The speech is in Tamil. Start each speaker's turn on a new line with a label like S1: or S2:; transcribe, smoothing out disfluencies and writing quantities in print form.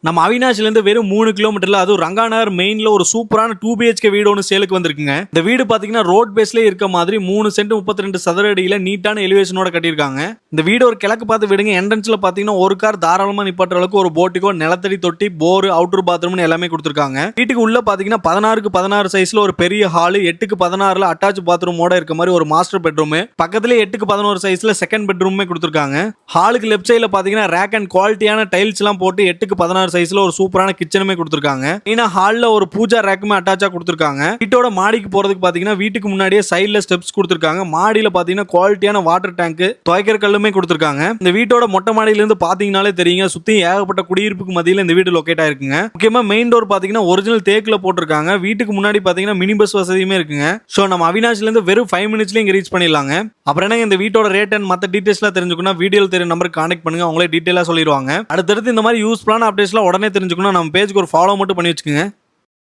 S1: நம்ம அவினாஷ்ல இருந்து வெறும் 3 கிலோமீட்டர்ல அதுவும் ரங்காநகர் மெயின்ல ஒரு சூப்பரான 2 BHK வீடு ஒன்று சேலுக்கு வந்திருக்குங்க. இந்த வீடு பாத்தீங்கன்னா ரோட் பேஸ்ல இருக்க மாதிரி 3 சென்ட் 32 சதுர அடியில நீட்டான எலிவேஷனோட கட்டியிருக்காங்க. இந்த வீடு ஒரு கிழக்கு பார்த்து வீடுங்க. என்ட்ரன்ஸ்ல பாத்தீங்கன்னா ஒரு கார் தாராளமா நிப்பாட்டுற அளவுக்கு ஒரு போட்டிக்கோ, நிலத்தடி தொட்டி, போர், அவுட்டர் பாத்ரூம்னு எல்லாமே கொடுத்திருக்காங்க. வீட்டுக்கு உள்ள பாத்தீங்கன்னா 16க்கு 16 சைஸ்ல ஒரு பெரிய ஹால், 8க்கு 16ல அட்டாச் பாத்ரூமோட இருக்க மாதிரி ஒரு மாஸ்டர் பெட்ரூம், பக்கத்துலயே 8க்கு 11 சைஸ்ல செகண்ட் பெட்ரூமே கொடுத்திருக்காங்க. ஹாலுக்கு லெஃப்ட் சைடுல பாத்தீங்கன்னா ரேக் அண்ட் குவாலிட்டியான டைல்ஸ் எல்லாம் போட்டு 8க்கு 16 சைஸ்ல ஒரு சூப்பரான கிச்சனுமே கொடுத்திருக்காங்க. ஏன்னா ஹால்ல ஒரு பூஜா ரேக்குமே அட்டாச்சா கொடுத்திருக்காங்க. வீட்டோட மாடிக்கு போறதுக்கு பாத்தீங்கன்னா வீட்டுக்கு முன்னாடியே சைடுல ஸ்டெப்ஸ் கொடுத்திருக்காங்க. மாடியில பாத்தீங்கன்னா குவாலிட்டியான வாட்டர் டேங்க், துவைக்கிற கல்லுமே கொடுத்திருக்காங்க. இந்த வீட்டோட மொட்டை மாடியில இருந்து பாத்தீங்கன்னாலே தெரியுங்க, சுத்தி ஏகப்பட்ட குடியிருப்புக்கு மத்தியில இந்த வீடு லொகேட் ஆயிருக்குங்க. முக்கியமா மெயின் டோர் பாத்தீங்கன்னா ஒரிஜினல் தேக்குல போட்டிருக்காங்க. வீட்டுக்கு முன்னாடி பாத்தீங்கன்னா மினி பஸ் வசதியுமே இருக்குங்க. சோ நம்ம அவினாஷ்ல இருந்து வெறும் 5 மினிட்ஸ்ல இங்க ரீச் பண்ணிடலாங்க. அப்புறம் என்ன இந்த வீட்டோட ரேட் அண்ட் மத்த டீடைல்ஸ்லாம் தெரிஞ்சுக்கணும், வீடியோல தெரிய நம்பருக்கு கான்டாக்ட் பண்ணுங்க, அவங்களே டீடைலா சொல்லிடுவாங்க. அடுத்தடுத்து இந்த மாதிரி யூஸ்ஃபுல்லான அப்டேட்ஸ்லாம் உடனே தெரிஞ்சுக்கணும், நம்ம பேஜுக்கு ஒரு ஃபாலோ மட்டும் பண்ணி வச்சுக்கோங்க.